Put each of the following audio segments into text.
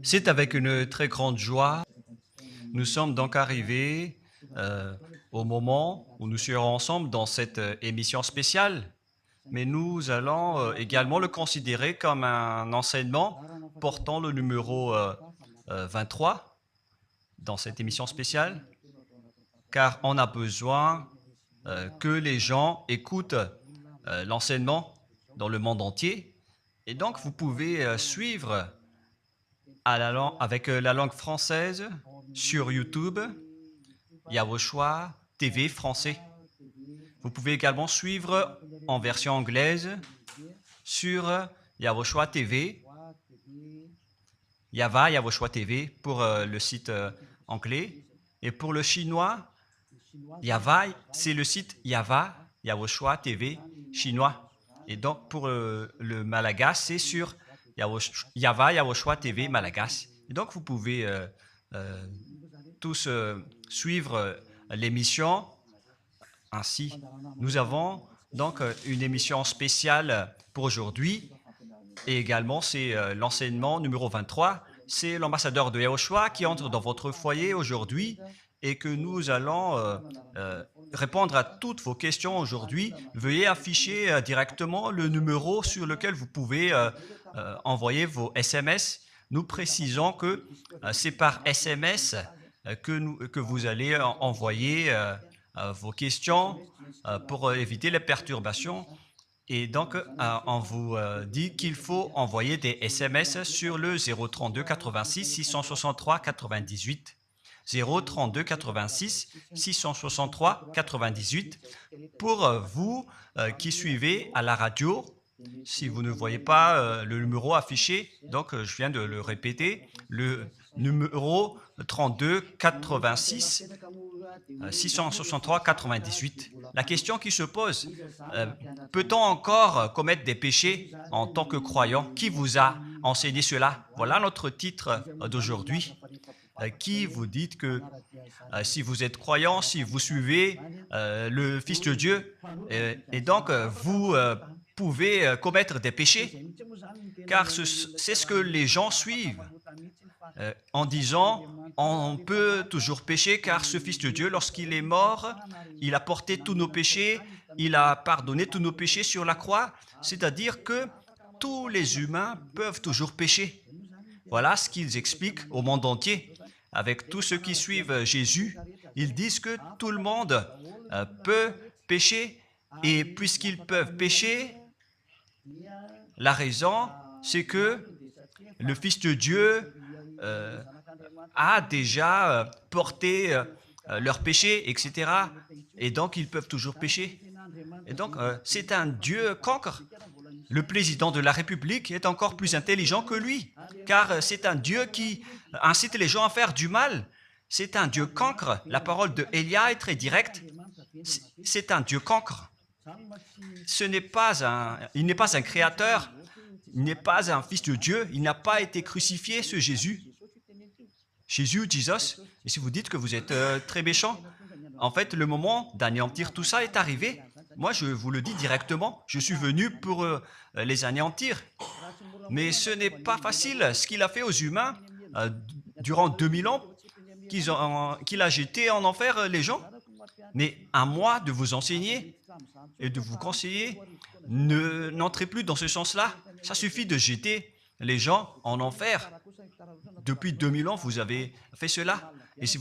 C'est avec une très grande joie. Nous sommes donc arrivés au moment où nous serons ensemble dans cette émission spéciale, mais nous allons également le considérer comme un enseignement portant le numéro 23 dans cette émission spéciale, car on a besoin que les gens écoutent l'enseignement dans le monde entier. Et donc, vous pouvez suivre avec la langue française sur YouTube, Yawoshua TV français. Vous pouvez également suivre en version anglaise sur Yawoshua TV, Yawoshua TV pour le site anglais. Et pour le chinois, c'est le site Yawoshua TV chinois. Et donc pour le malagas, c'est sur Yawoshua TV malagas. Et donc vous pouvez tous suivre l'émission ainsi. Nous avons donc une émission spéciale pour aujourd'hui et également c'est l'enseignement numéro 23. C'est l'ambassadeur de Yawoshua qui entre dans votre foyer aujourd'hui et que nous allons répondre à toutes vos questions aujourd'hui. Veuillez afficher directement le numéro sur lequel vous pouvez envoyer vos SMS. Nous précisons que c'est par SMS que vous allez envoyer vos questions pour éviter les perturbations. Et donc, on vous dit qu'il faut envoyer des SMS sur le 032 86 663 98. 032 86 663 98 pour vous qui suivez à la radio. Si vous ne voyez pas le numéro affiché, donc je viens de le répéter, le numéro 32 86 663 98. La question qui se pose, peut-on encore commettre des péchés en tant que croyant? Qui vous a enseigné cela? Voilà notre titre d'aujourd'hui. Qui vous dites que si vous êtes croyant, si vous suivez le Fils de Dieu, et donc vous pouvez commettre des péchés, car c'est ce que les gens suivent en disant on peut toujours pécher car ce Fils de Dieu, lorsqu'il est mort, il a porté tous nos péchés, il a pardonné tous nos péchés sur la croix, c'est-à-dire que tous les humains peuvent toujours pécher. Voilà ce qu'ils expliquent au monde entier. Avec tous ceux qui suivent Jésus, ils disent que tout le monde peut pécher et puisqu'ils peuvent pécher, la raison, c'est que le Fils de Dieu a déjà porté leurs péchés, etc. Et donc, ils peuvent toujours pécher. Et donc, c'est un Dieu cancre. Le président de la République est encore plus intelligent que lui, car c'est un Dieu qui incite les gens à faire du mal. C'est un Dieu cancre. La parole de Élia est très directe. C'est un Dieu cancre. Il n'est pas un créateur, il n'est pas un fils de Dieu, il n'a pas été crucifié, ce Jésus. Jesus. Et si vous dites que vous êtes très méchant, en fait, le moment d'anéantir tout ça est arrivé. Moi, je vous le dis directement, je suis venu pour les anéantir. Mais ce n'est pas facile. Ce qu'il a fait aux humains durant 2000 ans, qu'il a jeté en enfer les gens. Mais à moi de vous enseigner et de vous conseiller, n'entrez plus dans ce sens-là. Ça suffit de jeter les gens en enfer. Depuis 2000 ans, vous avez fait cela. Et si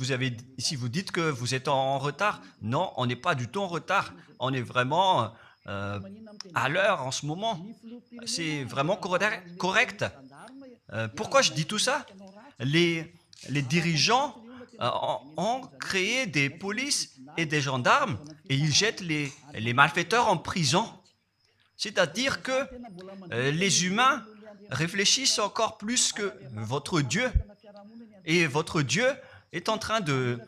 vous dites que vous êtes en retard, non, on n'est pas du tout en retard. On est vraiment à l'heure en ce moment. C'est vraiment correct. Pourquoi je dis tout ça? Les dirigeants ont créé des polices et des gendarmes et ils jettent les malfaiteurs en prison. C'est-à-dire que les humains réfléchissent encore plus que votre Dieu. Et votre Dieu est en train de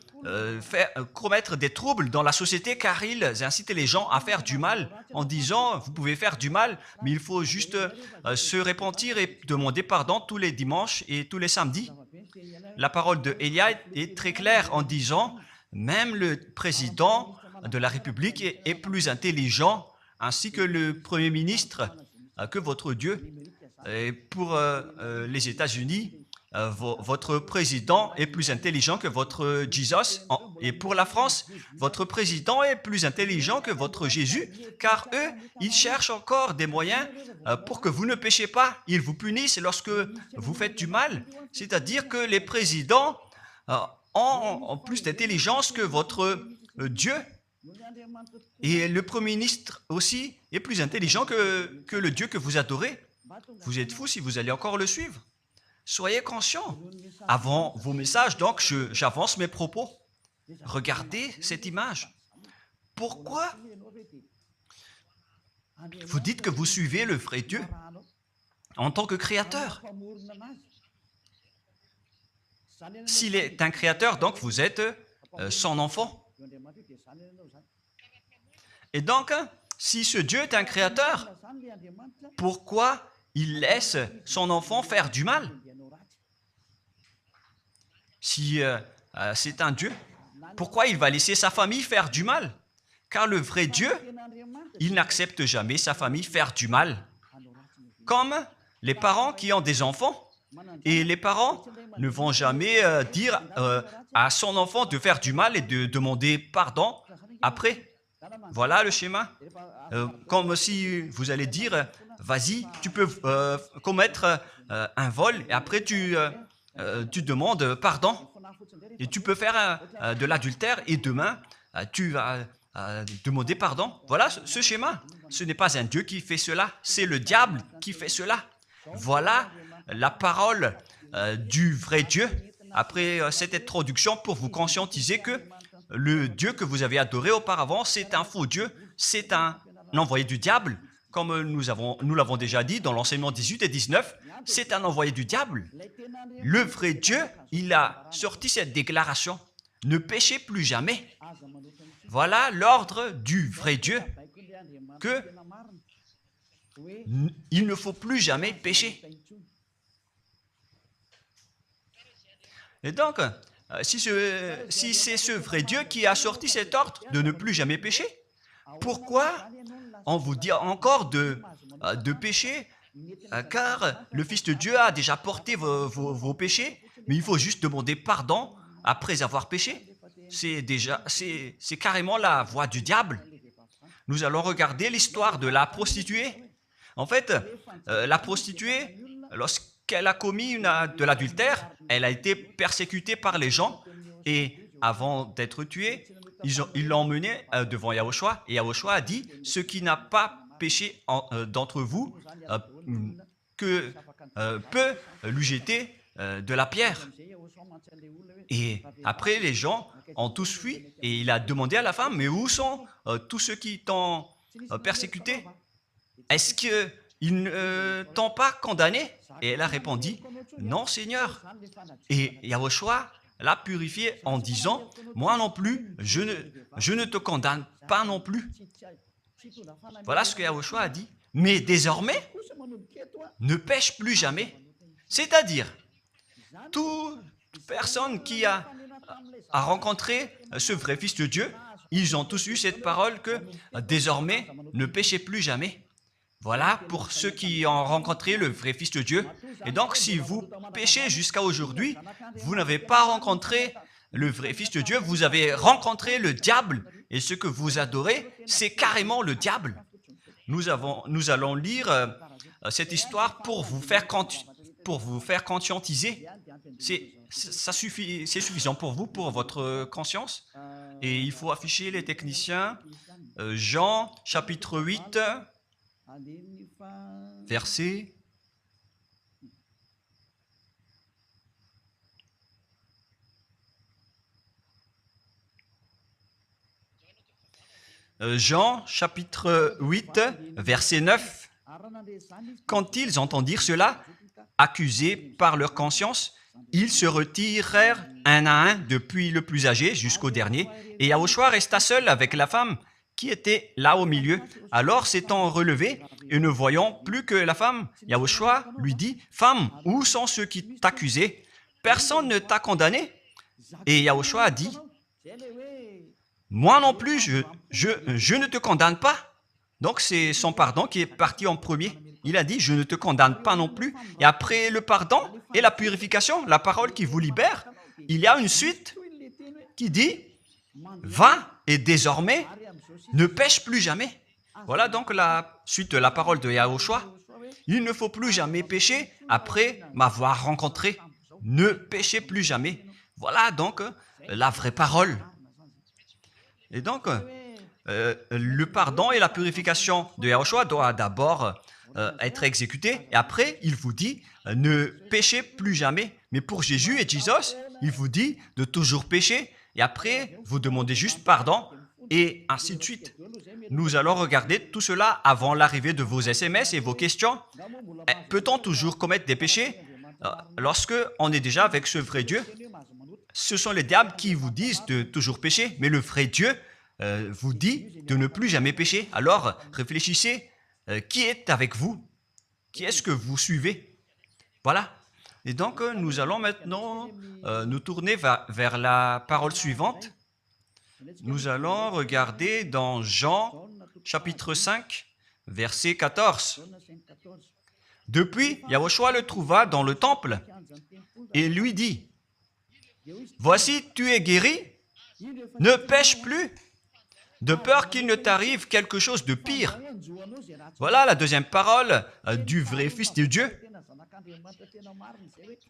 commettre des troubles dans la société car ils incitent les gens à faire du mal en disant vous pouvez faire du mal mais il faut juste se repentir et demander pardon tous les dimanches et tous les samedis. La parole de Élia est très claire en disant même le président de la République est plus intelligent ainsi que le Premier ministre que votre Dieu. Et pour les États-Unis, votre président est plus intelligent que votre Jesus. Et pour la France, votre président est plus intelligent que votre Jésus, car eux, ils cherchent encore des moyens pour que vous ne péchiez pas. Ils vous punissent lorsque vous faites du mal. C'est-à-dire que les présidents ont plus d'intelligence que votre Dieu. Et le Premier ministre aussi est plus intelligent que le Dieu que vous adorez. Vous êtes fou si vous allez encore le suivre. Soyez conscients. Avant vos messages, donc, j'avance mes propos. Regardez cette image. Pourquoi vous dites que vous suivez le vrai Dieu en tant que créateur? S'il est un créateur, donc vous êtes son enfant. Et donc, si ce Dieu est un créateur, pourquoi il laisse son enfant faire du mal? Si c'est un Dieu, pourquoi il va laisser sa famille faire du mal? Car le vrai Dieu, il n'accepte jamais sa famille faire du mal. Comme les parents qui ont des enfants, et les parents ne vont jamais dire à son enfant de faire du mal et de demander pardon après. Voilà le schéma. Comme si vous allez dire, vas-y, tu peux commettre un vol et après tu demandes pardon. Et tu peux faire de l'adultère et demain, tu vas demander pardon. Voilà ce schéma. Ce n'est pas un Dieu qui fait cela, c'est le diable qui fait cela. Voilà la parole du vrai Dieu. Après cette introduction, pour vous conscientiser que le Dieu que vous avez adoré auparavant, c'est un faux Dieu, c'est un envoyé du diable. Comme nous l'avons déjà dit dans l'enseignement 18 et 19, c'est un envoyé du diable. Le vrai Dieu, il a sorti cette déclaration. Ne péchez plus jamais. Voilà l'ordre du vrai Dieu, que il ne faut plus jamais pécher. Et donc, si c'est ce vrai Dieu qui a sorti cet ordre de ne plus jamais pécher, pourquoi on vous dit encore de pécher? Car le Fils de Dieu a déjà porté vos péchés, mais il faut juste demander pardon après avoir péché. C'est carrément la voie du diable. Nous allons regarder l'histoire de la prostituée. En fait, la prostituée, lorsqu'elle a commis de l'adultère, elle a été persécutée par les gens et avant d'être tuée, ils l'ont emmenée devant Yahushua et Yahushua a dit « Ce qui n'a pas péché d'entre vous peut lui jeter de la pierre. » Et après, les gens ont tous fui et il a demandé à la femme « Mais où sont tous ceux qui t'ont persécuté? Est-ce qu'ils ne t'ont pas condamné ?» Et elle a répondu « Non, Seigneur. » Et Yahushua l'a purifié en disant « Moi non plus, je ne te condamne pas non plus. » Voilà ce que Yahushua a dit. Mais désormais, ne pêche plus jamais. C'est-à-dire, toute personne qui a rencontré ce vrai Fils de Dieu, ils ont tous eu cette parole que désormais, ne péchez plus jamais. Voilà pour ceux qui ont rencontré le vrai Fils de Dieu. Et donc, si vous péchez jusqu'à aujourd'hui, vous n'avez pas rencontré le vrai Fils de Dieu, vous avez rencontré le diable. Et ce que vous adorez, c'est carrément le diable. Nous allons lire cette histoire pour vous faire conscientiser. C'est suffisant pour vous, pour votre conscience. Et il faut afficher les techniciens. Jean, chapitre 8, verset... Jean, chapitre 8, verset 9. Quand ils entendirent cela, accusés par leur conscience, ils se retirèrent un à un, depuis le plus âgé jusqu'au dernier, et Yahushua resta seul avec la femme qui était là au milieu. Alors, s'étant relevé et ne voyant plus que la femme, Yahushua lui dit, « Femme, où sont ceux qui t'accusaient? Personne ne t'a condamné ?» Et Yahushua a dit, « Moi non plus, je ne te condamne pas. » Donc, c'est son pardon qui est parti en premier. il a dit, je ne te condamne pas non plus. Et après le pardon et la purification, la parole qui vous libère, il y a une suite qui dit, va et désormais ne pêche plus jamais. Voilà donc la suite de la parole de Yahushua. Il ne faut plus jamais pécher après m'avoir rencontré. Ne péchez plus jamais. Voilà donc la vraie parole. Et donc, le pardon et la purification de Yahushua doivent d'abord être exécutés. Et après, il vous dit, ne péchez plus jamais. Mais pour Jésus et Jesus, il vous dit de toujours pécher. Et après, vous demandez juste pardon et ainsi de suite. Nous allons regarder tout cela avant l'arrivée de vos SMS et vos questions. Peut-on toujours commettre des péchés lorsque on est déjà avec ce vrai Dieu? Ce sont les diables qui vous disent de toujours pécher, mais le vrai Dieu vous dit de ne plus jamais pécher. Alors, réfléchissez, qui est avec vous? Qui est-ce que vous suivez? Voilà. Et donc, nous allons maintenant nous tourner vers la parole suivante. Nous allons regarder dans Jean, chapitre 5, verset 14. Depuis, Yahushua le trouva dans le temple et lui dit, « Voici, tu es guéri, ne pêche plus, de peur qu'il ne t'arrive quelque chose de pire. » Voilà la deuxième parole du vrai Fils de Dieu.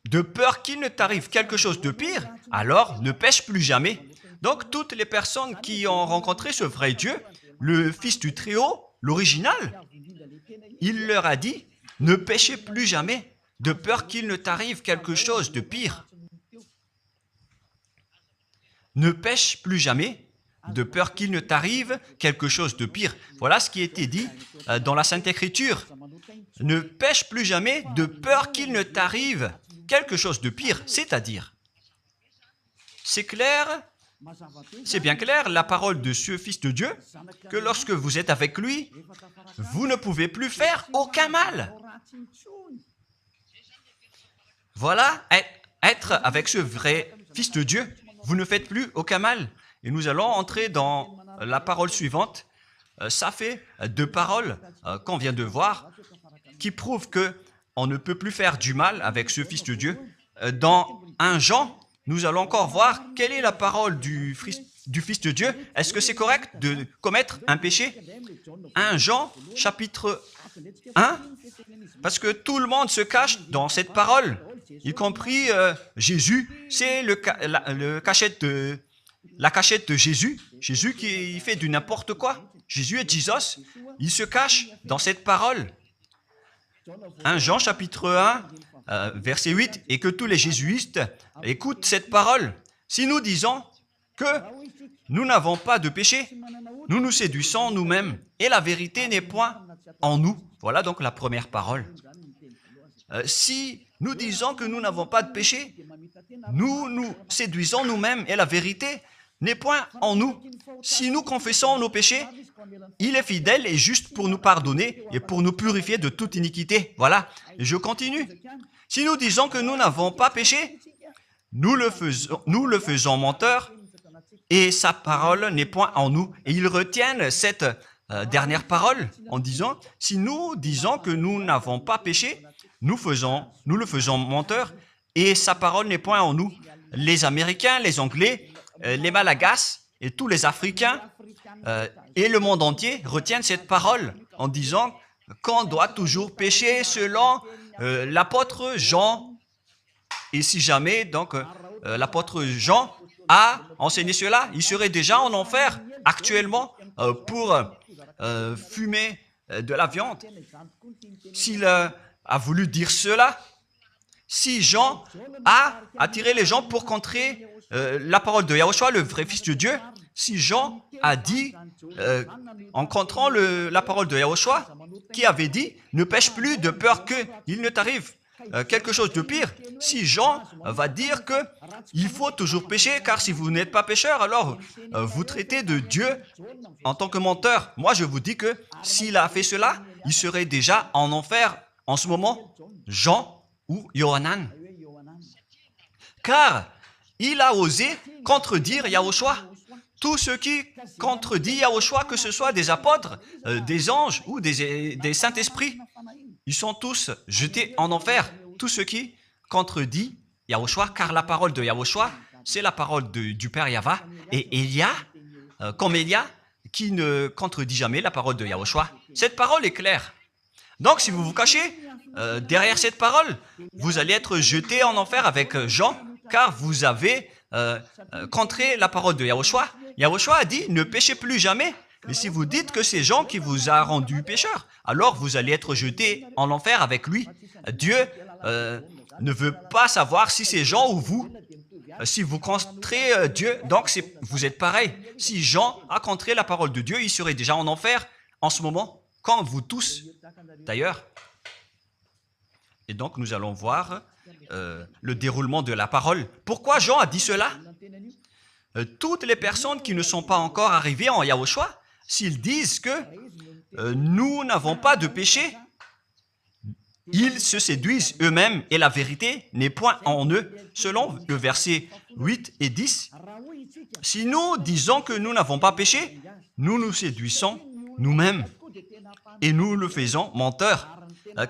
De peur qu'il ne t'arrive quelque chose de pire, alors ne pêche plus jamais. Donc, toutes les personnes qui ont rencontré ce vrai Dieu, le Fils du Très-Haut, l'original, il leur a dit, ne péchez plus jamais, de peur qu'il ne t'arrive quelque chose de pire. Ne pêche plus jamais, de peur qu'il ne t'arrive quelque chose de pire. Voilà ce qui a été dit dans la Sainte Écriture. Ne pêche plus jamais, de peur qu'il ne t'arrive quelque chose de pire. C'est-à-dire, c'est clair, c'est bien clair, la parole de ce Fils de Dieu, que lorsque vous êtes avec lui, vous ne pouvez plus faire aucun mal. Voilà, être avec ce vrai Fils de Dieu, vous ne faites plus aucun mal. Et nous allons entrer dans la parole suivante. Ça fait deux paroles qu'on vient de voir qui prouvent qu'on ne peut plus faire du mal avec ce Fils de Dieu. Dans 1 Jean, nous allons encore voir quelle est la parole du Fils de Dieu. Est-ce que c'est correct de commettre un péché? 1 Jean, chapitre 1, parce que tout le monde se cache dans cette parole, y compris Jésus. C'est la cachette de Jésus. Jésus qui fait du n'importe quoi. Jésus et Jesus, ils se cachent dans cette parole. 1 Jean, chapitre 1, verset 8, et que tous les jésuites écoutent cette parole. Si nous disons que nous n'avons pas de péché, nous nous séduisons nous-mêmes, et la vérité n'est point en nous. Voilà donc la première parole. Si nous disons que nous n'avons pas de péché, nous nous séduisons nous-mêmes, et la vérité n'est point en nous. Si nous confessons nos péchés, il est fidèle et juste pour nous pardonner et pour nous purifier de toute iniquité. Voilà, et je continue. Si nous disons que nous n'avons pas péché, nous le faisons menteur et sa parole n'est point en nous. Et ils retiennent cette dernière parole en disant, si nous disons que nous n'avons pas péché, nous le faisons menteur et sa parole n'est point en nous. Les Américains, les Anglais, les Malagasy et tous les Africains et le monde entier retiennent cette parole en disant qu'on doit toujours pécher selon l'apôtre Jean. Et si jamais donc l'apôtre Jean a enseigné cela, il serait déjà en enfer actuellement pour fumer de la viande. S'il a voulu dire cela, si Jean a attiré les gens pour contrer la parole de Yahushua, le vrai Fils de Dieu, si Jean a dit, en contrant la parole de Yahushua, qui avait dit, ne pêche plus de peur qu'il ne t'arrive quelque chose de pire. Si Jean va dire qu'il faut toujours pécher, car si vous n'êtes pas pécheur, alors vous traitez de Dieu en tant que menteur. Moi, je vous dis que s'il a fait cela, il serait déjà en enfer en ce moment, Jean ou Yohanan. Car il a osé contredire Yahushua. Tout ce qui contredit Yahushua, que ce soit des apôtres, des anges ou des saints-esprits, ils sont tous jetés en enfer. Tous ceux qui contredisent Yahushua, car la parole de Yahushua, c'est la parole du Père Yahva. Et Élia, comme Élia, qui ne contredit jamais la parole de Yahushua. Cette parole est claire. Donc, si vous vous cachez derrière cette parole, vous allez être jeté en enfer avec Jean, car vous avez contré la parole de Yahushua. Yahushua a dit, ne péchez plus jamais. Mais si vous dites que c'est Jean qui vous a rendu pécheur, alors vous allez être jeté en enfer avec lui. Dieu ne veut pas savoir si c'est Jean ou vous. Si vous contrez Dieu, donc vous êtes pareil. Si Jean a contré la parole de Dieu, il serait déjà en enfer en ce moment, comme vous tous d'ailleurs. Et donc nous allons voir le déroulement de la parole. Pourquoi Jean a dit cela? Toutes les personnes qui ne sont pas encore arrivées en Yahushua, s'ils disent que nous n'avons pas de péché, ils se séduisent eux-mêmes et la vérité n'est point en eux. Selon le verset 8 et 10, si nous disons que nous n'avons pas péché, nous nous séduisons nous-mêmes et nous le faisons menteur.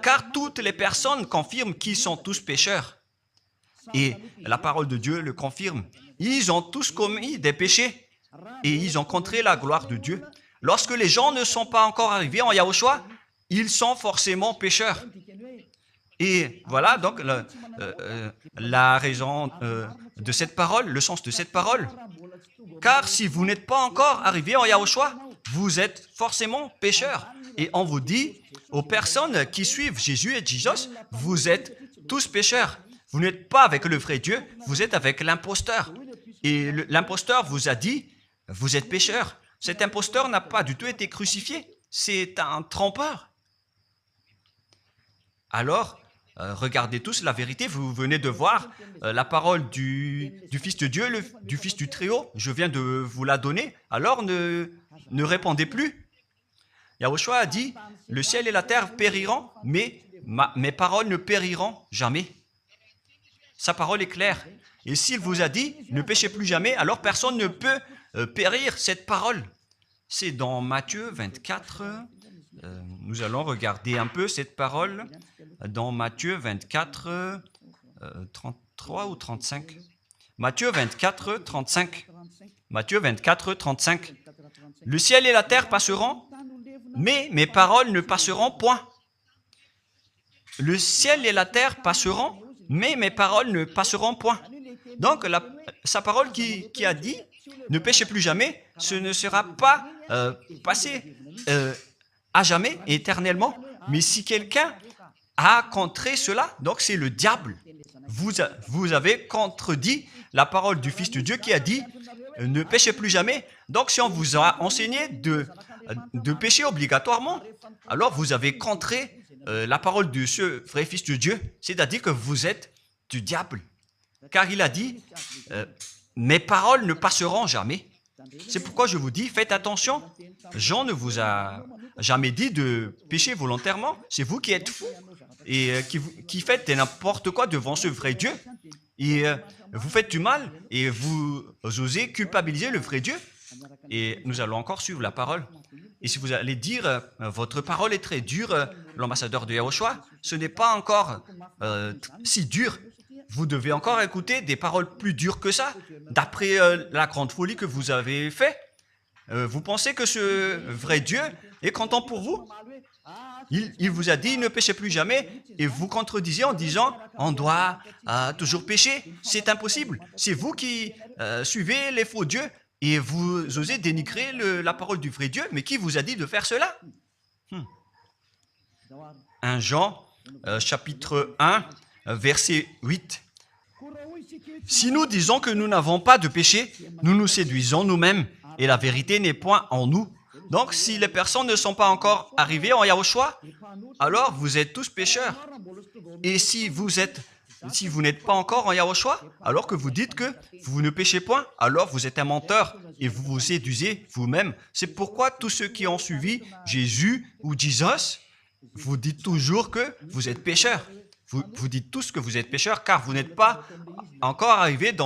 Car toutes les personnes confirment qu'ils sont tous pécheurs. Et la parole de Dieu le confirme. Ils ont tous commis des péchés et ils ont contré la gloire de Dieu. Lorsque les gens ne sont pas encore arrivés en Yahushua, ils sont forcément pécheurs. Et voilà donc la raison de cette parole, le sens de cette parole. Car si vous n'êtes pas encore arrivé en Yahushua, vous êtes forcément pécheurs. Et on vous dit aux personnes qui suivent Jésus et Jesus, vous êtes tous pécheurs. Vous n'êtes pas avec le vrai Dieu, vous êtes avec l'imposteur. Et l'imposteur vous a dit, vous êtes pécheurs. Cet imposteur n'a pas du tout été crucifié. C'est un trompeur. Alors, regardez tous la vérité. Vous venez de voir la parole du Fils de Dieu, du Fils du Très-Haut. Je viens de vous la donner. Alors, ne répondez plus. Yahushua a dit, le ciel et la terre périront, mais mes paroles ne périront jamais. Sa parole est claire. Et s'il vous a dit, ne péchez plus jamais, alors personne ne peut périr cette parole. C'est dans Matthieu 24. Nous allons regarder un peu cette parole dans Matthieu 24, 33 ou 35. Matthieu 24, 35. Matthieu 24, 35. Le ciel et la terre passeront, mais mes paroles ne passeront point. Le ciel et la terre passeront, mais mes paroles ne passeront point. Donc, sa parole qui a dit, ne péchez plus jamais, ce ne sera pas passé à jamais, éternellement. Mais si quelqu'un a contré cela, donc c'est le diable. Vous avez contredit la parole du Fils de Dieu qui a dit, ne péchez plus jamais. Donc, si on vous a enseigné de pécher obligatoirement, alors vous avez contré la parole de ce vrai Fils de Dieu, c'est-à-dire que vous êtes du diable. Car il a dit, mes paroles ne passeront jamais. C'est pourquoi je vous dis, faites attention. Jean ne vous a jamais dit de pécher volontairement. C'est vous qui êtes fous et qui faites n'importe quoi devant ce vrai Dieu. Et vous faites du mal et vous osez culpabiliser le vrai Dieu. Et nous allons encore suivre la parole. Et si vous allez dire, votre parole est très dure, l'ambassadeur de Yahushua, ce n'est pas encore si dur. Vous devez encore écouter des paroles plus dures que ça, d'après la grande folie que vous avez fait. Vous pensez que ce vrai Dieu est content pour vous? Il vous a dit, ne péchez plus jamais, et vous contredisez en disant, on doit toujours pécher. C'est impossible. C'est vous qui suivez les faux dieux, et vous osez dénigrer la parole du vrai Dieu. Mais qui vous a dit de faire cela? 1 Jean, chapitre 1, verset 8. Si nous disons que nous n'avons pas de péché, nous nous séduisons nous-mêmes et la vérité n'est point en nous. Donc, si les personnes ne sont pas encore arrivées en Yahushua, alors vous êtes tous pécheurs. Et si vous n'êtes pas encore en Yahushua, alors que vous dites que vous ne péchez point, alors vous êtes un menteur et vous vous séduisez vous-même. C'est pourquoi tous ceux qui ont suivi Jésus ou Jesus, vous dites toujours que vous êtes pécheurs. Vous dites tous que vous êtes pécheurs car vous n'êtes pas encore arrivés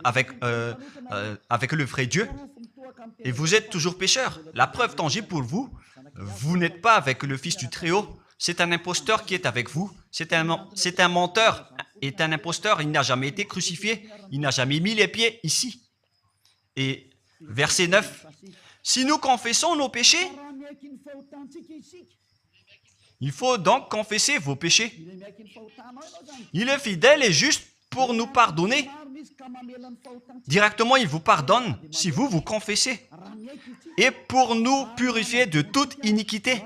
avec le vrai Dieu. Et vous êtes toujours pécheurs. La preuve tangible pour vous, vous n'êtes pas avec le Fils du Très-Haut. c'est un imposteur qui est avec vous. C'est un menteur, est un imposteur. Il n'a jamais été crucifié. Il n'a jamais mis les pieds ici. Et verset 9. Si nous confessons nos péchés, il faut donc confesser vos péchés. Il est fidèle et juste pour nous pardonner. Directement, il vous pardonne si vous vous confessez. Et pour nous purifier de toute iniquité.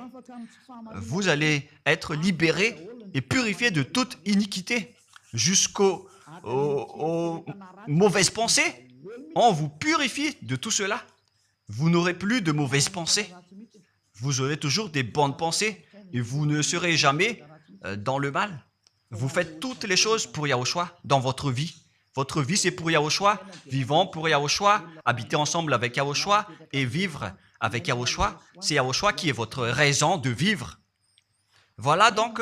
Vous allez être libérés et purifiés de toute iniquité. Jusqu'aux mauvaises pensées. On vous purifie de tout cela. Vous n'aurez plus de mauvaises pensées. Vous aurez toujours des bonnes pensées. Et vous ne serez jamais dans le mal. Vous faites toutes les choses pour Yahushua dans votre vie. Votre vie, c'est pour Yahushua. Vivons pour Yahushua. Habiter ensemble avec Yahushua et vivre avec Yahushua. C'est Yahushua qui est votre raison de vivre. Voilà donc,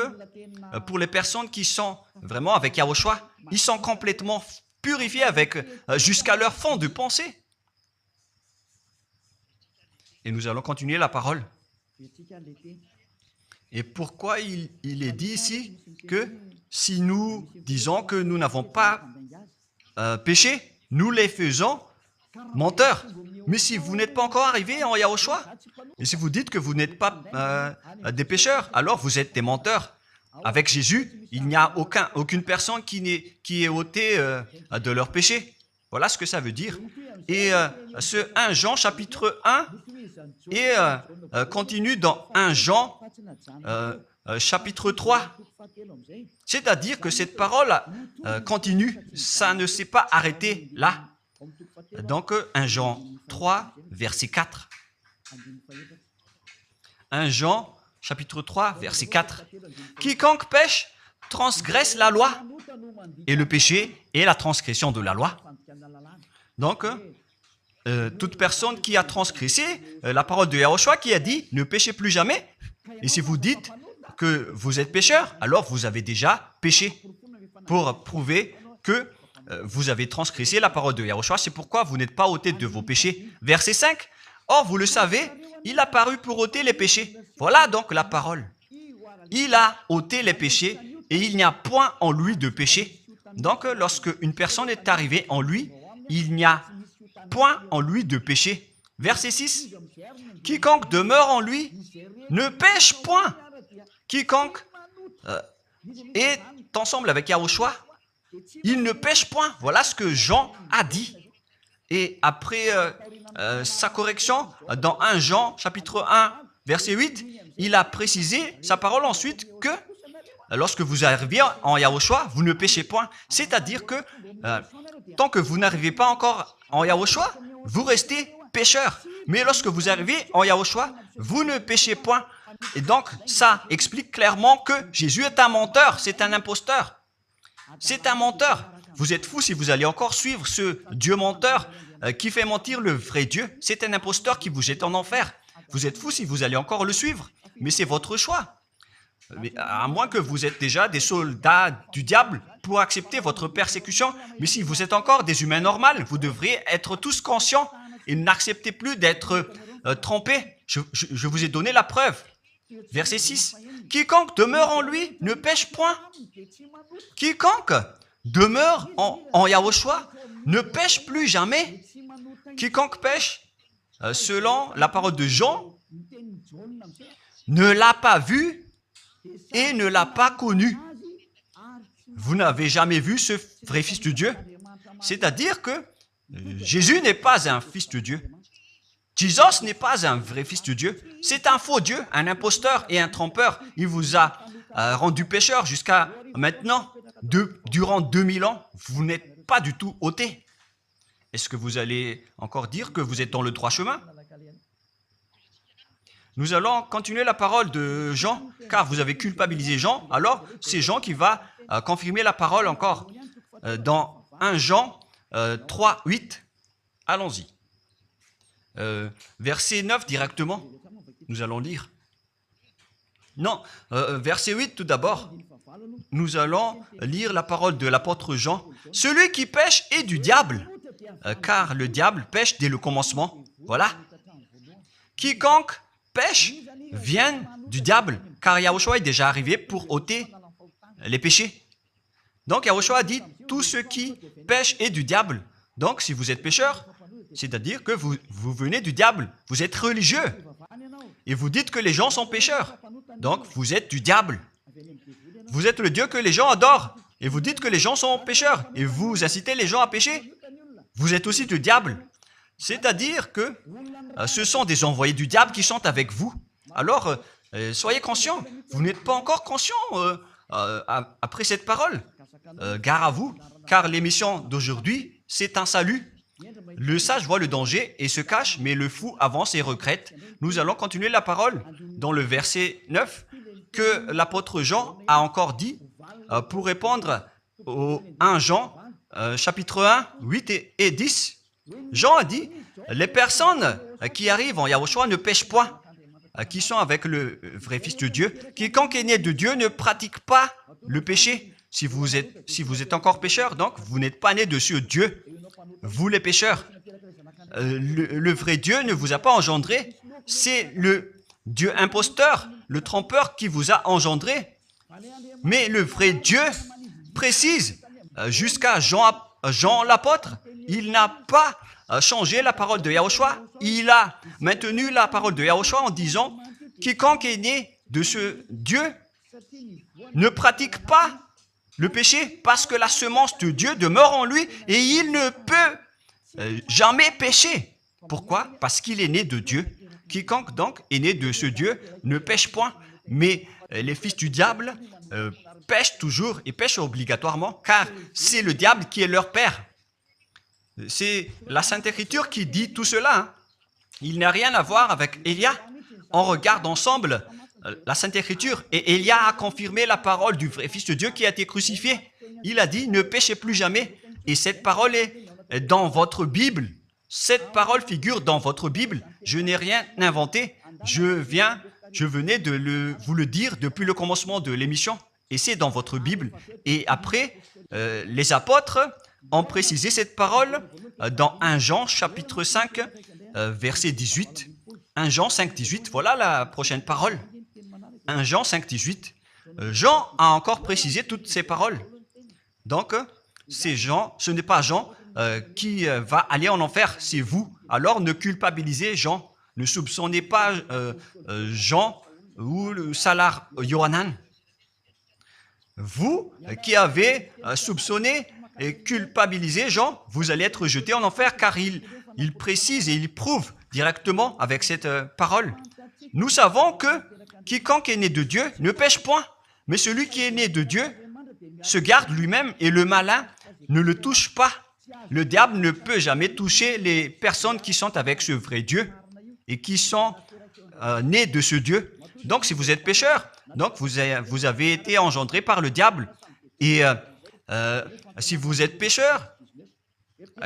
pour les personnes qui sont vraiment avec Yahushua, ils sont complètement purifiés jusqu'à leur fond de pensée. Et nous allons continuer la parole. Et pourquoi il est dit ici que si nous disons que nous n'avons pas péché, nous les faisons menteurs. Mais si vous n'êtes pas encore arrivé en Yahushua, et si vous dites que vous n'êtes pas des pécheurs, alors vous êtes des menteurs. Avec Jésus, il n'y a aucune personne qui est ôtée de leur péché. Voilà ce que ça veut dire. Et ce 1 Jean chapitre 1 et continue dans 1 Jean chapitre 3. C'est-à-dire que cette parole continue, ça ne s'est pas arrêté là. Donc 1 Jean 3, verset 4. 1 Jean chapitre 3, verset 4. Quiconque pêche transgresse la loi, et le péché est la transgression de la loi. Donc, toute personne qui a transgressé la parole de Yahushua qui a dit « Ne péchez plus jamais ». Et si vous dites que vous êtes pécheur, alors vous avez déjà péché pour prouver que vous avez transgressé la parole de Yahushua. C'est pourquoi vous n'êtes pas ôté de vos péchés. Verset 5. Or, vous le savez, il a paru pour ôter les péchés. Voilà donc la parole. Il a ôté les péchés et il n'y a point en lui de péché. Donc, lorsque une personne est arrivée en lui, il n'y a point en lui de péché. Verset 6. Quiconque demeure en lui ne pêche point. Quiconque est ensemble avec Yahushua, il ne pêche point. Voilà ce que Jean a dit. Et après sa correction, dans 1 Jean, chapitre 1, verset 8, il a précisé sa parole ensuite que lorsque vous arrivez en Yahushua, vous ne péchez point. C'est-à-dire que tant que vous n'arrivez pas encore en Yahushua, vous restez pécheur. Mais lorsque vous arrivez en Yahushua, vous ne péchez point. Et donc, ça explique clairement que Jésus est un menteur, c'est un imposteur. C'est un menteur. Vous êtes fous si vous allez encore suivre ce Dieu menteur qui fait mentir le vrai Dieu. C'est un imposteur qui vous jette en enfer. Vous êtes fous si vous allez encore le suivre. Mais c'est votre choix. Mais à moins que vous êtes déjà des soldats du diable pour accepter votre persécution. Mais si vous êtes encore des humains normaux, vous devriez être tous conscients et n'acceptez plus d'être trompés. Je vous ai donné la preuve. Verset 6. Quiconque demeure en lui ne pêche point. Quiconque demeure en Yahushua ne pêche plus jamais. Quiconque pêche, selon la parole de Jean, ne l'a pas vu et ne l'a pas connu. Vous n'avez jamais vu ce vrai Fils de Dieu. C'est-à-dire que Jésus n'est pas un Fils de Dieu. Jésus n'est pas un vrai Fils de Dieu. C'est un faux Dieu, un imposteur et un trompeur. Il vous a rendu pécheur jusqu'à maintenant. Durant 2000 ans, vous n'êtes pas du tout ôté. Est-ce que vous allez encore dire que vous êtes dans le droit chemin? Nous allons continuer la parole de Jean, car vous avez culpabilisé Jean. Alors, c'est Jean qui va confirmer la parole encore. Dans 1 Jean 3, 8, allons-y. Verset 9 directement, nous allons lire. Non, verset 8 tout d'abord. Nous allons lire la parole de l'apôtre Jean. Celui qui pêche est du diable, car le diable pêche dès le commencement. Voilà. Quiconque pêchent viennent du diable, car Yahushua est déjà arrivé pour ôter les péchés. Donc Yahushua dit, tout ce qui pêche est du diable. Donc si vous êtes pécheur, c'est-à-dire que vous venez du diable, vous êtes religieux, et vous dites que les gens sont pécheurs. Donc vous êtes du diable. Vous êtes le Dieu que les gens adorent, et vous dites que les gens sont pécheurs, et vous incitez les gens à pécher. Vous êtes aussi du diable. C'est-à-dire que ce sont des envoyés du diable qui sont avec vous. Alors, soyez conscients. Vous n'êtes pas encore conscients après cette parole. Gare à vous, car l'émission d'aujourd'hui, c'est un salut. Le sage voit le danger et se cache, mais le fou avance et regrette. Nous allons continuer la parole dans le verset 9 que l'apôtre Jean a encore dit pour répondre au 1 Jean, chapitre 1, 8 et 10. Jean a dit, les personnes qui arrivent en Yahushua ne pêchent point, qui sont avec le vrai Fils de Dieu. Quiconque est né de Dieu ne pratique pas le péché. Si vous êtes encore pécheur, donc vous n'êtes pas né de ce Dieu. Vous les pécheurs. Le vrai Dieu ne vous a pas engendré. C'est le Dieu imposteur, le trompeur qui vous a engendré. Mais le vrai Dieu précise, jusqu'à Jean l'apôtre, il n'a pas changé la parole de Yahushua. Il a maintenu la parole de Yahushua en disant, quiconque est né de ce Dieu ne pratique pas le péché parce que la semence de Dieu demeure en lui et il ne peut jamais pécher. Pourquoi? Parce qu'il est né de Dieu. Quiconque donc est né de ce Dieu ne pêche point. Mais les fils du diable pêchent toujours et pêchent obligatoirement car c'est le diable qui est leur père. C'est la Sainte Écriture qui dit tout cela. Hein. Il n'a rien à voir avec Élia. On regarde ensemble la Sainte Écriture et Élia a confirmé la parole du vrai Fils de Dieu qui a été crucifié. Il a dit, ne péchez plus jamais. Et cette parole est dans votre Bible. Cette parole figure dans votre Bible. Je n'ai rien inventé. Je venais de vous le dire depuis le commencement de l'émission. Et c'est dans votre Bible. Et après, les apôtres ont précisé cette parole dans 1 Jean, chapitre 5, verset 18. 1 Jean 5, 18, voilà la prochaine parole. 1 Jean 5, 18. Jean a encore précisé toutes ces paroles. Donc, c'est Jean, ce n'est pas Jean qui va aller en enfer, c'est vous. Alors, ne culpabilisez Jean. Ne soupçonnez pas Jean ou le Salar Yohanan. Vous qui avez soupçonné et culpabilisé Jean, vous allez être jeté en enfer car il précise et il prouve directement avec cette parole. Nous savons que quiconque est né de Dieu ne pêche point, mais celui qui est né de Dieu se garde lui-même et le malin ne le touche pas. Le diable ne peut jamais toucher les personnes qui sont avec ce vrai Dieu et qui sont nées de ce Dieu. Donc, si vous êtes pécheur, donc vous avez été engendré par le diable. Et si vous êtes pécheur,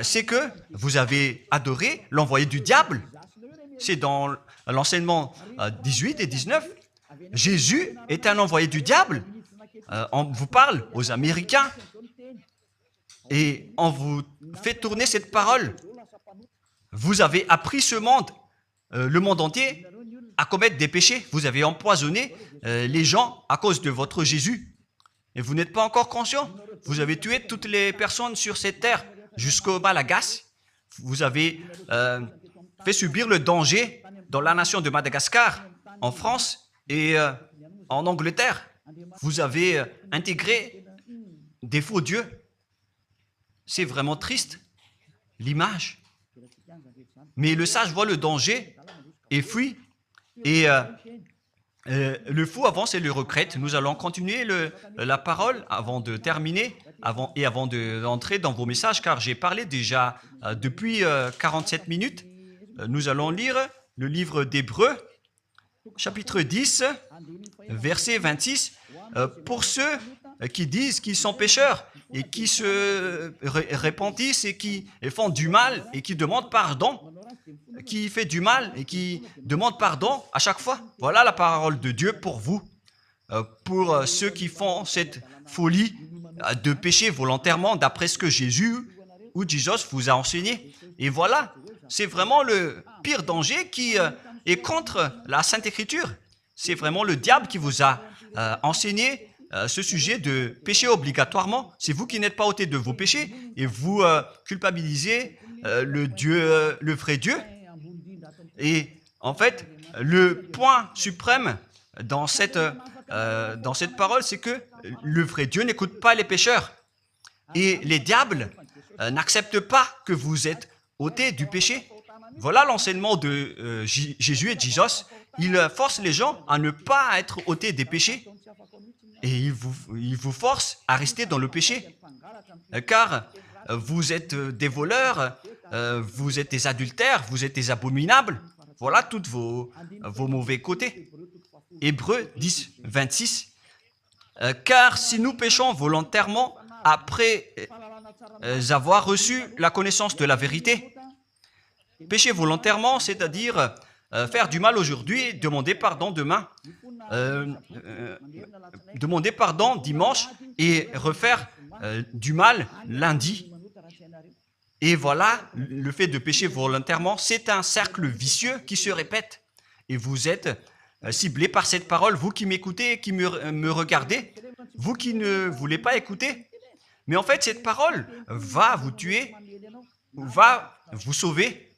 c'est que vous avez adoré l'envoyé du diable. C'est dans l'enseignement 18 et 19. Jésus est un envoyé du diable. On vous parle aux Américains et on vous fait tourner cette parole. Vous avez appris ce monde, le monde entier, à commettre des péchés. Vous avez empoisonné les gens à cause de votre Jésus. Et vous n'êtes pas encore conscient. Vous avez tué toutes les personnes sur cette terre jusqu'au Malagasy. Vous avez fait subir le danger dans la nation de Madagascar, en France et en Angleterre. Vous avez intégré des faux dieux. C'est vraiment triste, l'image. Mais le sage voit le danger et fuit. Et le fou avance et le regrette. Nous allons continuer la parole avant de terminer avant d'entrer dans vos messages, car j'ai parlé déjà depuis 47 minutes. Nous allons lire le livre d'Hébreux, chapitre 10, verset 26. Pour ceux qui disent qu'ils sont pécheurs et qui se repentissent et qui font du mal et qui demandent pardon, qui fait du mal et qui demande pardon à chaque fois. Voilà la parole de Dieu pour vous, pour ceux qui font cette folie de pécher volontairement d'après ce que Jésus où Jesus vous a enseigné. Et voilà, c'est vraiment le pire danger qui est contre la Sainte Écriture. C'est vraiment le diable qui vous a enseigné ce sujet de péché obligatoirement. C'est vous qui n'êtes pas ôté de vos péchés et vous culpabilisez le vrai Dieu. Et en fait, le point suprême dans cette parole, c'est que le vrai Dieu n'écoute pas les pécheurs. Et les diables n'acceptent pas que vous êtes ôtés du péché. Voilà l'enseignement de Jésus et Jesus. Il force les gens à ne pas être ôtés des péchés. Et il vous force à rester dans le péché. Car vous êtes des voleurs, vous êtes des adultères, vous êtes des abominables. Voilà tous vos mauvais côtés. Hébreux 10, 26. Car si nous péchons volontairement après avoir reçu la connaissance de la vérité, pécher volontairement, c'est-à-dire faire du mal aujourd'hui, demander pardon demain, demander pardon dimanche et refaire du mal lundi. Et voilà, le fait de pécher volontairement, c'est un cercle vicieux qui se répète. Et vous êtes ciblé par cette parole, vous qui m'écoutez, qui me regardez, vous qui ne voulez pas écouter. Mais en fait, cette parole va vous tuer, va vous sauver.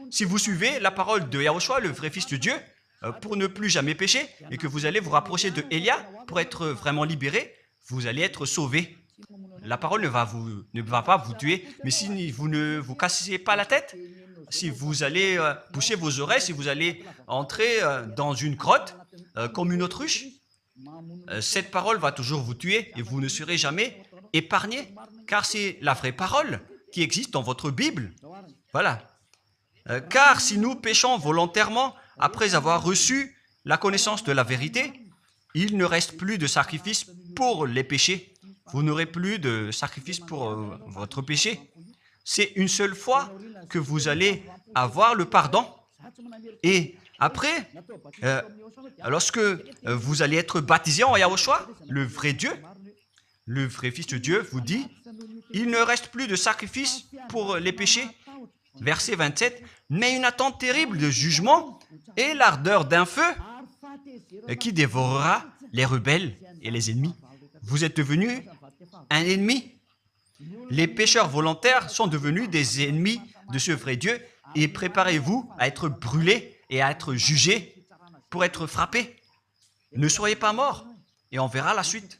Si vous suivez la parole de Yahushua, le vrai Fils de Dieu, pour ne plus jamais pécher, et que vous allez vous rapprocher de Élia pour être vraiment libéré, vous allez être sauvé. La parole ne va pas vous tuer, mais si vous ne vous cassez pas la tête, si vous allez boucher vos oreilles, si vous allez entrer dans une grotte comme une autruche, cette parole va toujours vous tuer et vous ne serez jamais épargné, car c'est la vraie parole qui existe dans votre Bible. Voilà. Car si nous péchons volontairement après avoir reçu la connaissance de la vérité, il ne reste plus de sacrifice pour les péchés. Vous n'aurez plus de sacrifice pour votre péché. C'est une seule fois que vous allez avoir le pardon. Et après, lorsque vous allez être baptisé en Yahushua, le vrai Dieu, le vrai Fils de Dieu vous dit, il ne reste plus de sacrifice pour les péchés. Verset 27, mais une attente terrible de jugement et l'ardeur d'un feu qui dévorera les rebelles et les ennemis. Vous êtes devenu un ennemi. Les pécheurs volontaires sont devenus des ennemis de ce vrai Dieu et préparez-vous à être brûlés et à être jugés pour être frappés. Ne soyez pas morts et on verra la suite.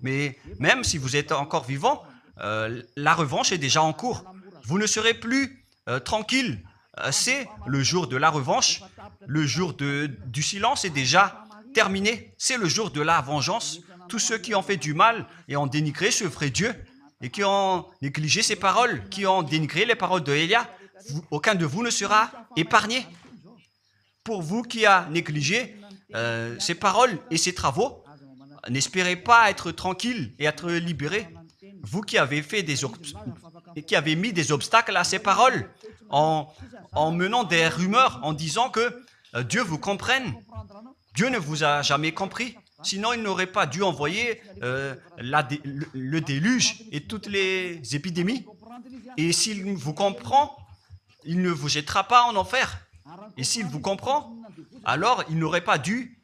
Mais même si vous êtes encore vivant, la revanche est déjà en cours. Vous ne serez plus tranquille. C'est le jour de la revanche. Le jour du silence est déjà terminé. C'est le jour de la vengeance. Tous ceux qui ont fait du mal et ont dénigré ce vrai Dieu et qui ont négligé ses paroles, qui ont dénigré les paroles de Élia, aucun de vous ne sera épargné. Pour vous qui avez négligé ses paroles et ses travaux, n'espérez pas être tranquille et être libéré. Vous qui avez mis des obstacles à ces paroles en menant des rumeurs, en disant que Dieu vous comprenne. Dieu ne vous a jamais compris. Sinon, il n'aurait pas dû envoyer le déluge et toutes les épidémies. Et s'il vous comprend, il ne vous jettera pas en enfer. Et s'il vous comprend, alors il n'aurait pas dû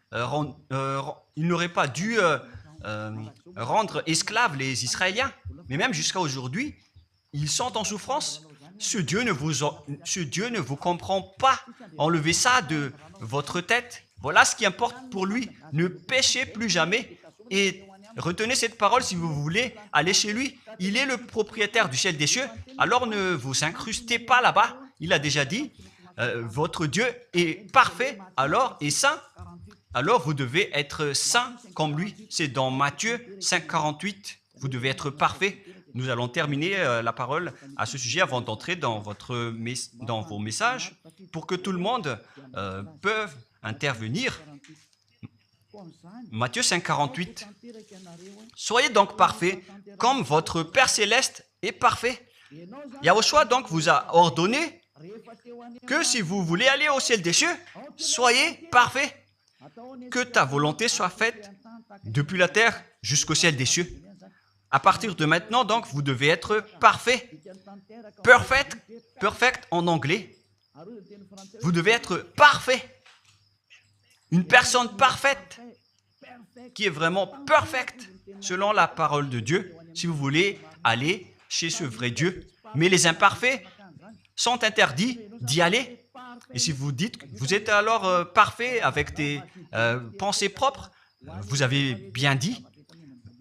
rendre esclaves les Israéliens. Mais même jusqu'à aujourd'hui, ils sont en souffrance. Ce Dieu ne vous comprend pas. Enlevez ça de votre tête. Voilà ce qui importe pour lui. Ne péchez plus jamais et retenez cette parole si vous voulez aller chez lui. Il est le propriétaire du ciel des cieux. Alors ne vous incrustez pas là-bas. Il a déjà dit, votre Dieu est parfait alors et saint. Alors vous devez être saint comme lui. C'est dans Matthieu 5, 48. Vous devez être parfait. Nous allons terminer la parole à ce sujet avant d'entrer dans vos messages pour que tout le monde peut intervenir. Matthieu 5, 48. Soyez donc parfaits comme votre Père Céleste est parfait. Yahushua donc vous a ordonné que si vous voulez aller au ciel des cieux, soyez parfaits. Que ta volonté soit faite depuis la terre jusqu'au ciel des cieux. à partir de maintenant, donc, vous devez être parfait. Perfect en anglais. Vous devez être parfait. Une personne parfaite qui est vraiment perfecte selon la parole de Dieu, si vous voulez aller chez ce vrai Dieu. Mais les imparfaits sont interdits d'y aller. Et si vous dites que vous êtes alors parfait avec des pensées propres, vous avez bien dit,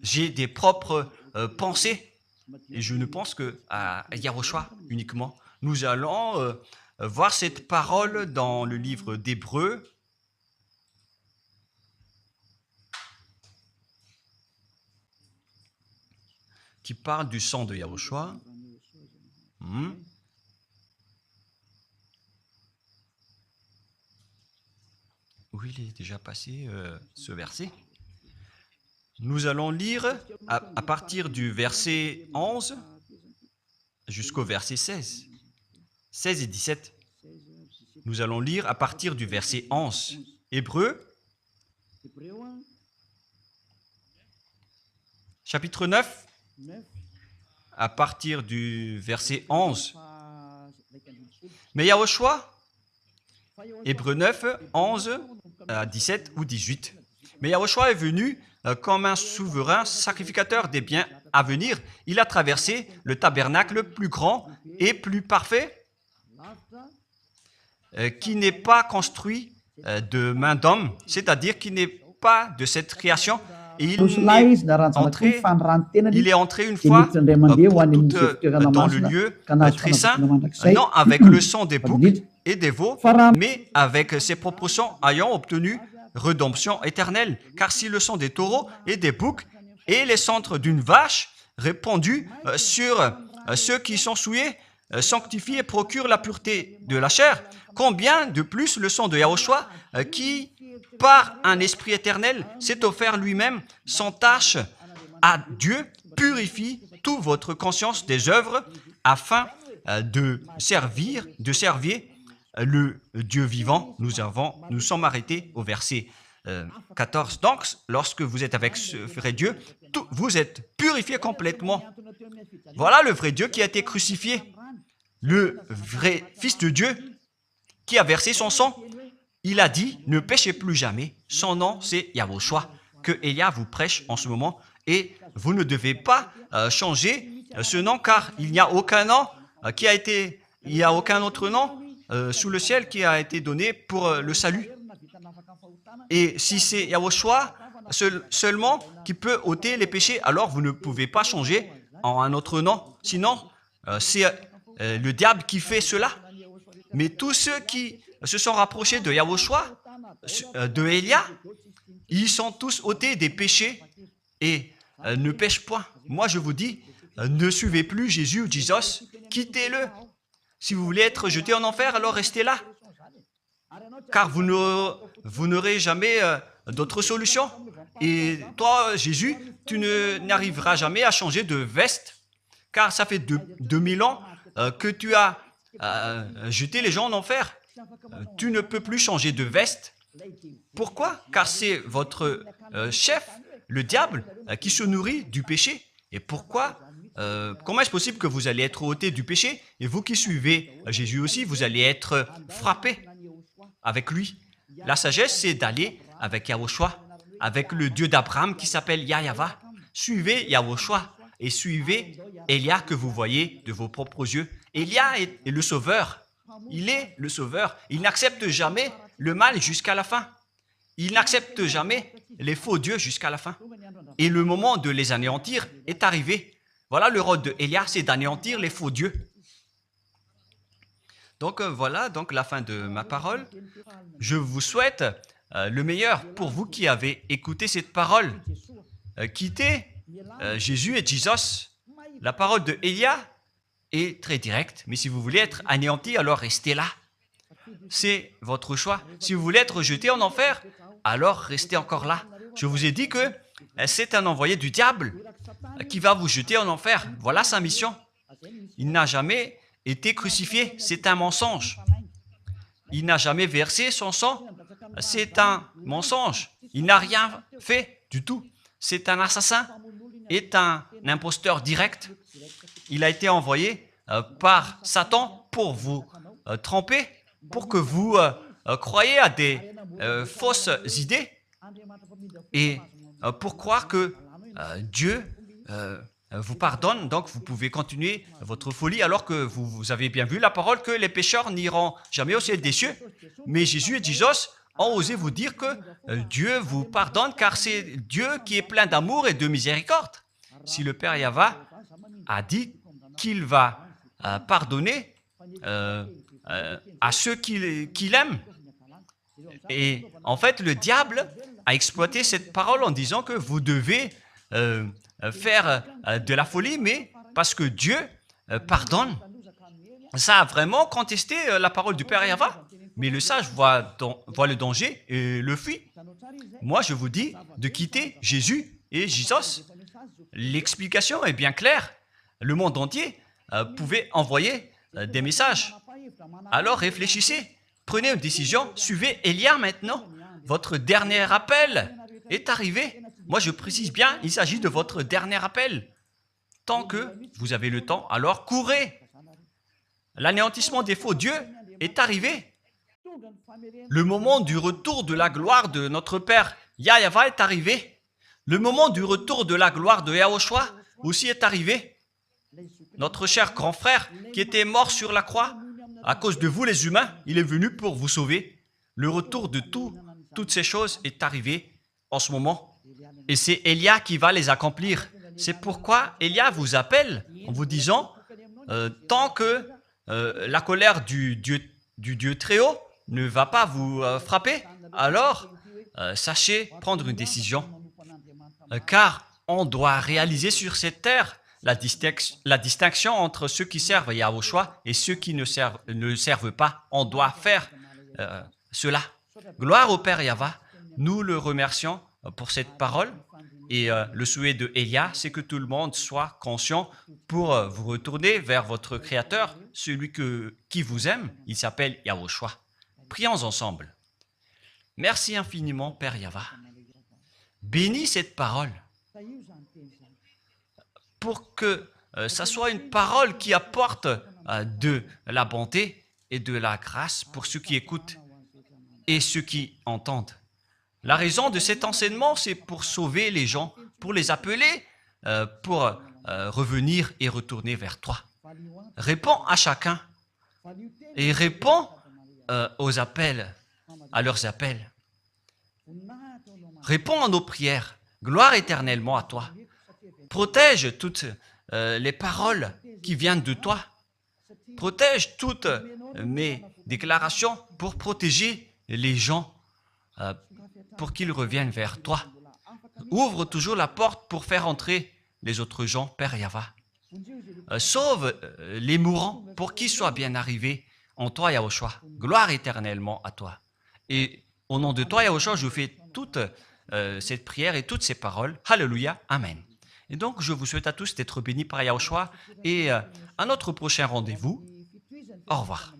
j'ai des propres pensées. Et je ne pense qu'à Yahushua uniquement. Nous allons voir cette parole dans le livre d'Hébreux. Qui parle du sang de Yahushua. Où il est déjà passé ce verset. Nous allons lire à partir du verset 11 jusqu'au verset 16. 16 et 17. Nous allons lire à partir du verset 11. Hébreux, chapitre 9, à partir du verset 11. Mais Yahushua, Hébreux 9, 11 à 17 ou 18. Mais Yahushua est venu comme un souverain sacrificateur des biens à venir. Il a traversé le tabernacle plus grand et plus parfait, qui n'est pas construit de main d'homme, c'est-à-dire qui n'est pas de cette création. Et il est entré une fois pour toutes dans le lieu très saint, non avec le sang des boucs et des veaux, mais avec ses propres sangs ayant obtenu rédemption éternelle. Car si le sang des taureaux et des boucs et les cendres d'une vache répandus sur ceux qui sont souillés sanctifient et procurent la pureté de la chair, combien de plus le sang de Yahushua qui, par un esprit éternel, s'est offert lui-même sans tâche à Dieu, purifie toute votre conscience des œuvres afin de servir le Dieu vivant. Nous sommes arrêtés au verset 14. Donc, lorsque vous êtes avec ce vrai Dieu, vous êtes purifiés complètement. Voilà le vrai Dieu qui a été crucifié. Le vrai Fils de Dieu qui a versé son sang. Il a dit, ne péchez plus jamais. Son nom, c'est Yahushua, que Elia vous prêche en ce moment. Et vous ne devez pas changer ce nom, car il n'y a aucun nom il n'y a aucun autre nom sous le ciel qui a été donné pour le salut. Et si c'est Yahushua seulement qui peut ôter les péchés, alors vous ne pouvez pas changer en un autre nom. Sinon, c'est le diable qui fait cela. Mais tous ceux qui se sont rapprochés de Yahushua, de Elia, ils sont tous ôtés des péchés et ne pêchent point. Moi, je vous dis, ne suivez plus Jésus ou Jesus, quittez-le. Si vous voulez être jeté en enfer, alors restez là. Car vous n'aurez jamais d'autre solution. Et toi, Jésus, tu n'arriveras jamais à changer de veste, car ça fait 2000 ans que tu as jeté les gens en enfer. Tu ne peux plus changer de veste. Pourquoi? Car c'est votre chef, le diable, qui se nourrit du péché. Et pourquoi? Comment est-ce possible que vous allez être ôté du péché et vous qui suivez Jésus aussi, vous allez être frappé avec lui? La sagesse, c'est d'aller avec Yahushua, avec le Dieu d'Abraham qui s'appelle Yahva. Suivez Yahushua et suivez Elia que vous voyez de vos propres yeux. Elia est le sauveur. Il est le sauveur. Il n'accepte jamais le mal jusqu'à la fin. Il n'accepte jamais les faux dieux jusqu'à la fin. Et le moment de les anéantir est arrivé. Voilà le rôle de Elia, c'est d'anéantir les faux dieux. Donc voilà donc la fin de ma parole. Je vous souhaite le meilleur pour vous qui avez écouté cette parole. Quittez Jésus et Jesus. La parole de Elia est très directe, mais si vous voulez être anéanti, alors restez là. C'est votre choix. Si vous voulez être jeté en enfer, alors restez encore là. Je vous ai dit que c'est un envoyé du diable qui va vous jeter en enfer. Voilà sa mission. Il n'a jamais été crucifié. C'est un mensonge. Il n'a jamais versé son sang. C'est un mensonge. Il n'a rien fait du tout. C'est un assassin. Est un imposteur direct. Il a été envoyé par Satan pour vous tromper, pour que vous croyez à des fausses idées et pour croire que Dieu vous pardonne, donc vous pouvez continuer votre folie alors que vous avez bien vu la parole que les pécheurs n'iront jamais au ciel des cieux. Mais Jésus et Jesus ont osé vous dire que Dieu vous pardonne car c'est Dieu qui est plein d'amour et de miséricorde. Si le Père Yahva a dit qu'il va pardonner à ceux qu'il aime. Et en fait, le diable a exploité cette parole en disant que vous devez faire de la folie, mais parce que Dieu pardonne. Ça a vraiment contesté la parole du Père Yahva. Mais le sage voit le danger et le fuit. Moi, je vous dis de quitter Jésus et Jesus. L'explication est bien claire. Le monde entier pouvait envoyer des messages. Alors réfléchissez, prenez une décision, suivez Élia maintenant. Votre dernier appel est arrivé. Moi, je précise bien, il s'agit de votre dernier appel. Tant que vous avez le temps, alors courez. L'anéantissement des faux dieux est arrivé. Le moment du retour de la gloire de notre Père Yahva est arrivé. Le moment du retour de la gloire de Yahushua aussi est arrivé. Notre cher grand frère qui était mort sur la croix, à cause de vous les humains, il est venu pour vous sauver. Le retour de toutes ces choses est arrivé en ce moment. Et c'est Élia qui va les accomplir. C'est pourquoi Élia vous appelle en vous disant, tant que la colère du Dieu très haut ne va pas vous frapper, alors sachez prendre une décision. Car on doit réaliser sur cette terre la distinction entre ceux qui servent Yahushua et ceux qui ne servent pas. On doit faire cela. Gloire au Père Yahva. Nous le remercions pour cette parole. Et le souhait de Élia, c'est que tout le monde soit conscient pour vous retourner vers votre Créateur, celui qui vous aime. Il s'appelle Yahushua. Prions ensemble. Merci infiniment, Père Yahva. Bénis cette parole pour que ça soit une parole qui apporte de la bonté et de la grâce pour ceux qui écoutent et ceux qui entendent. La raison de cet enseignement, c'est pour sauver les gens, pour les appeler, pour revenir et retourner vers toi. Réponds à chacun et réponds aux appels, à leurs appels. Réponds à nos prières. Gloire éternellement à toi. Protège toutes les paroles qui viennent de toi. Protège toutes mes déclarations pour protéger les gens, pour qu'ils reviennent vers toi. Ouvre toujours la porte pour faire entrer les autres gens, Père Yahva. Sauve les mourants pour qu'ils soient bien arrivés en toi, Yahushua. Gloire éternellement à toi. Et au nom de toi, Yahushua, je fais toute cette prière et toutes ces paroles. Alléluia. Amen. Et donc, je vous souhaite à tous d'être bénis par Yahushua et à notre prochain rendez-vous. Au revoir.